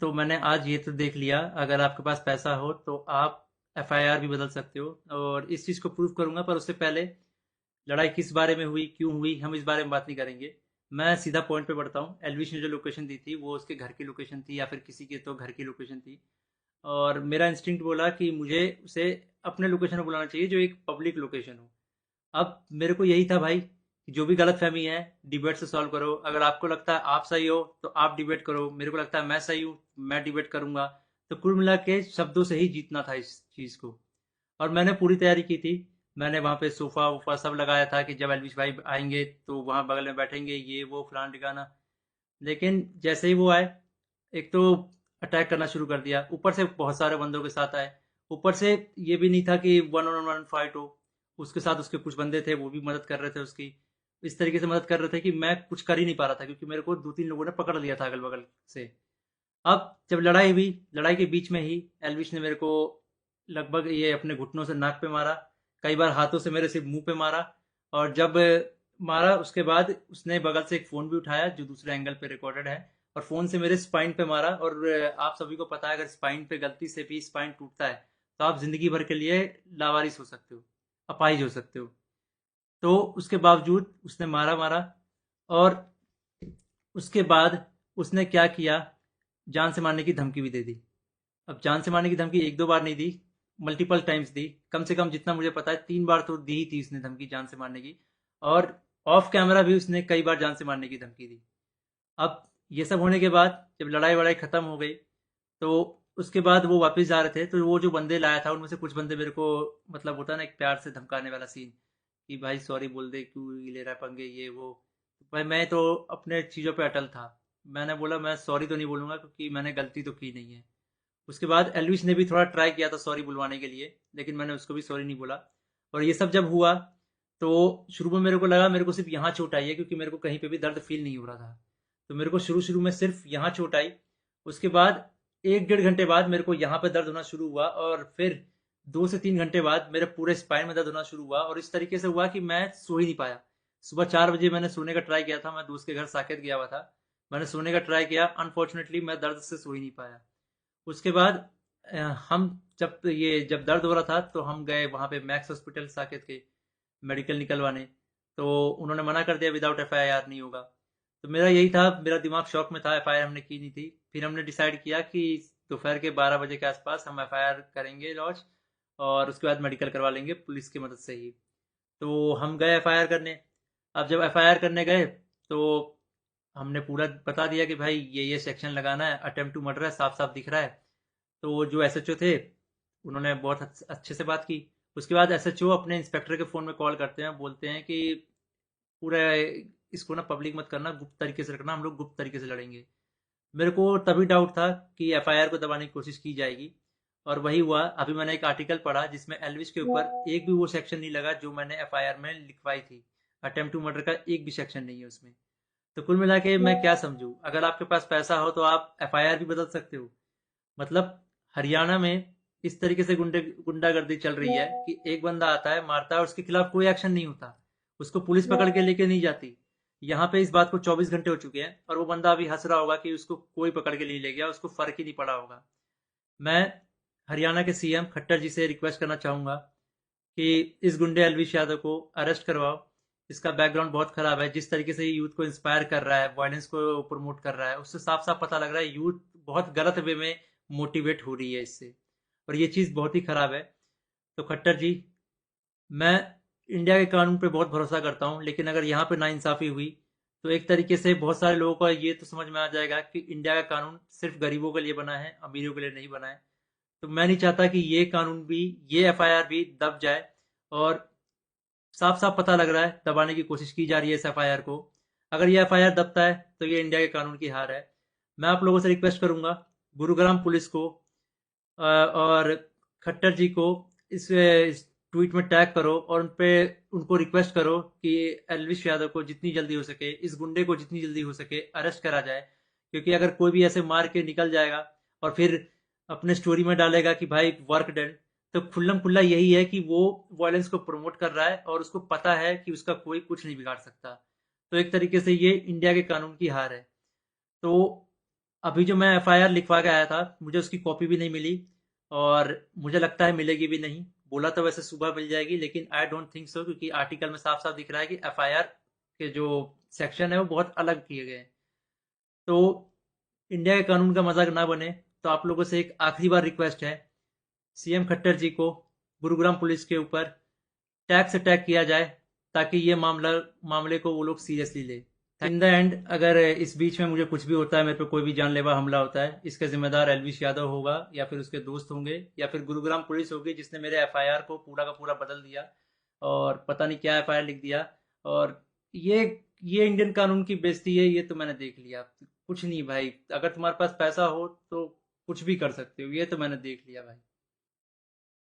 तो मैंने आज ये तो देख लिया, अगर आपके पास पैसा हो तो आप एफआईआर भी बदल सकते हो, और इस चीज़ को प्रूव करूंगा। पर उससे पहले लड़ाई किस बारे में हुई, क्यों हुई, हम इस बारे में बात नहीं करेंगे। मैं सीधा पॉइंट पे बढ़ता हूँ। एलविश ने जो लोकेशन दी थी वो उसके घर की लोकेशन थी, या फिर किसी के तो घर की लोकेशन थी। और मेरा इंस्टिंक्ट बोला कि मुझे उसे अपने लोकेशन पे बुलाना चाहिए, जो एक पब्लिक लोकेशन हो। अब मेरे को यही था भाई कि जो भी गलतफहमी है डिबेट से सॉल्व करो। अगर आपको लगता है आप सही हो तो आप डिबेट करो, मेरे को लगता है मैं सही हूँ, मैं डिबेट करूंगा। तो कुल मिला के शब्दों से ही जीतना था इस चीज को। और मैंने पूरी तैयारी की थी। मैंने वहाँ पे सोफा वोफा सब लगाया था कि जब एलविश भाई आएंगे तो वहाँ बगल में बैठेंगे, ये वो फलाना ठिकाना। लेकिन जैसे ही वो आए, एक तो अटैक करना शुरू कर दिया, ऊपर से बहुत सारे बंदों के साथ आए। ऊपर से ये भी नहीं था कि वन ऑन वन फाइट हो। उसके साथ उसके कुछ बंदे थे, वो भी मदद कर रहे थे उसकी। इस तरीके से मदद कर रहे थे कि मैं कुछ कर ही नहीं पा रहा था, क्योंकि मेरे को दो तीन लोगों ने पकड़ लिया था अगल बगल से। अब जब लड़ाई हुई, लड़ाई के बीच में ही एल्विश ने मेरे को लगभग ये अपने घुटनों से नाक पे मारा, कई बार हाथों से मेरे सिर्फ मुंह पे मारा। और जब मारा उसके बाद उसने बगल से एक फ़ोन भी उठाया जो दूसरे एंगल पे रिकॉर्डेड है, और फ़ोन से मेरे स्पाइन पे मारा। और आप सभी को पता है, अगर स्पाइन पे गलती से भी स्पाइन टूटता है तो आप ज़िंदगी भर के लिए लावारिस हो सकते हो, अपाहिज हो सकते हो। तो उसके बावजूद उसने मारा मारा। और उसके बाद उसने क्या किया, जान से मारने की धमकी भी दे दी। अब जान से मारने की धमकी एक दो बार नहीं दी, मल्टीपल टाइम्स दी। कम से कम जितना मुझे पता है 3 बार तो दी ही थी उसने धमकी जान से मारने की। और ऑफ कैमरा भी उसने कई बार जान से मारने की धमकी दी। अब ये सब होने के बाद जब लड़ाई वड़ाई खत्म हो गई, तो उसके बाद वो वापस जा रहे थे, तो वो जो बंदे लाया था उनमें से कुछ बंदे मेरे को, मतलब होता है ना एक प्यार से धमकाने वाला सीन, कि भाई सॉरी बोल दे, क्यों ये ले रहा है पंगे, ये वो। भाई मैं तो अपने चीज़ों पे अटल था। मैंने बोला मैं सॉरी तो नहीं बोलूंगा, क्योंकि मैंने गलती तो की नहीं है। उसके बाद एल्विश ने भी थोड़ा ट्राई किया था सॉरी बुलवाने के लिए, लेकिन मैंने उसको भी सॉरी नहीं बोला। और ये सब जब हुआ, तो शुरू में मेरे को लगा मेरे को सिर्फ यहाँ चोट आई है, क्योंकि मेरे को कहीं पे भी दर्द फील नहीं हो रहा था। तो मेरे को शुरू शुरू में सिर्फ यहाँ चोट आई। उसके बाद 1 डेढ़ घंटे बाद मेरे को यहाँ पे दर्द होना शुरू हुआ, और फिर 2 से 3 घंटे बाद मेरे पूरे स्पाइन में दर्द होना शुरू हुआ। और इस तरीके से हुआ कि मैं सो ही नहीं पाया। सुबह 4 बजे मैंने सोने का ट्राई किया था, मैं दोस्त के घर साकेत गया हुआ था। मैंने सोने का ट्राई किया, अनफॉर्चुनेटली मैं दर्द से सो ही नहीं पाया। उसके बाद हम जब दर्द हो रहा था तो हम गए वहाँ पे मैक्स हॉस्पिटल साकेत के, मेडिकल निकलवाने। तो उन्होंने मना कर दिया, विदाउट एफआईआर नहीं होगा। तो मेरा यही था, मेरा दिमाग शॉक में था, एफआईआर हमने की नहीं थी। फिर हमने डिसाइड किया कि दोपहर के 12 बजे के आसपास हम एफआईआर करेंगे लॉन्च, और उसके बाद मेडिकल करवा लेंगे पुलिस की मदद से ही। तो हम गए एफआईआर करने। अब जब एफआईआर करने गए, तो हमने पूरा बता दिया कि भाई ये सेक्शन लगाना है, अटेम्प्ट टू मर्डर है, साफ साफ दिख रहा है। तो वो जो एसएचओ थे, उन्होंने बहुत अच्छे से बात की। उसके बाद एसएचओ अपने इंस्पेक्टर के फ़ोन में कॉल करते हैं, बोलते हैं कि पूरा इसको ना पब्लिक मत करना, गुप्त तरीके से रखना, हम लोग गुप्त तरीके से लड़ेंगे। मेरे को तभी डाउट था कि एफआईआर को दबाने की कोशिश की जाएगी। और वही हुआ। अभी मैंने एक आर्टिकल पढ़ा जिसमें एल्विश के ऊपर एक भी वो सेक्शन नहीं लगा जो मैंने एफआईआर में लिखवाई थी। अटेम्प्ट टू मर्डर का एक भी सेक्शन नहीं है उसमें। तो कुल मिला के मैं क्या समझूं, अगर आपके पास पैसा हो तो आप एफआईआर भी बदल सकते हो। मतलब हरियाणा में इस तरीके से गुंडागर्दी चल रही है कि एक बंदा आता है, मारता है, और उसके खिलाफ कोई एक्शन नहीं होता। उसको पुलिस पकड़ के लेके नहीं जाती। यहाँ पे इस बात को 24 घंटे हो चुके हैं, और वो बंदा अभी हंस रहा होगा कि उसको कोई पकड़ के नहीं ले गया, उसको फर्क ही नहीं पड़ा होगा। मैं हरियाणा के सीएम खट्टर जी से रिक्वेस्ट करना चाहूंगा कि इस गुंडे अलविश यादव को अरेस्ट करवाओ। इसका बैकग्राउंड बहुत खराब है। जिस तरीके से ये यूथ को इंस्पायर कर रहा है, वायलेंस को प्रमोट कर रहा है, उससे साफ साफ पता लग रहा है यूथ बहुत गलत वे में मोटिवेट हो रही है इससे। और ये चीज़ बहुत ही खराब है। तो खट्टर जी, मैं इंडिया के कानून पे बहुत भरोसा करता हूँ, लेकिन अगर यहाँ पे नाइंसाफ़ी हुई तो एक तरीके से बहुत सारे लोगों को ये तो समझ में आ जाएगा कि इंडिया का कानून सिर्फ गरीबों के लिए बना है, अमीरों के लिए नहीं बना है। तो मैं नहीं चाहता कि ये कानून भी, ये एफआईआर भी दब जाए। और साफ साफ पता लग रहा है दबाने की कोशिश की जा रही है इस एफआईआर को। अगर ये एफआईआर दबता है तो ये इंडिया के कानून की हार है। मैं आप लोगों से रिक्वेस्ट करूंगा, गुरुग्राम पुलिस को और खट्टर जी को इस ट्वीट में टैग करो, और उन पे उनको रिक्वेस्ट करो कि एलविश यादव को जितनी जल्दी हो सके, इस गुंडे को जितनी जल्दी हो सके अरेस्ट करा जाए। क्योंकि अगर कोई भी ऐसे मार के निकल जाएगा और फिर अपने स्टोरी में डालेगा कि भाई वर्क डन, तो खुल्लम खुल्ला यही है कि वो वायलेंस को प्रमोट कर रहा है, और उसको पता है कि उसका कोई कुछ नहीं बिगाड़ सकता। तो एक तरीके से ये इंडिया के कानून की हार है। तो अभी जो मैं एफआईआर लिखवा के आया था, मुझे उसकी कॉपी भी नहीं मिली, और मुझे लगता है मिलेगी भी नहीं। बोला तो वैसे सुबह मिल जाएगी, लेकिन आई डोंट थिंक सो, क्योंकि आर्टिकल में साफ साफ दिख रहा है कि एफआईआर के जो सेक्शन है वो बहुत अलग किए गए हैं। तो इंडिया के कानून का मजाक ना बने, तो आप लोगों से एक आखिरी बार रिक्वेस्ट है, सीएम खट्टर जी को गुरुग्राम पुलिस के ऊपर टैक्स अटैक किया जाए, ताकि ये मामले को वो लोग सीरियसली ले। इन द एंड, अगर इस बीच में मुझे कुछ भी होता है, मेरे पे कोई भी जानलेवा हमला होता है, इसका जिम्मेदार एलविश यादव होगा, या फिर उसके दोस्त होंगे, या फिर गुरुग्राम पुलिस होगी जिसने मेरे एफआईआर को पूरा का पूरा बदल दिया, और पता नहीं क्या एफआईआर लिख दिया। और ये ये इंडियन कानून की बेइज्जती है, ये तो मैंने देख लिया। कुछ नहीं भाई, अगर तुम्हारे पास पैसा हो तो कुछ भी कर सकते हो, ये तो मैंने देख लिया भाई।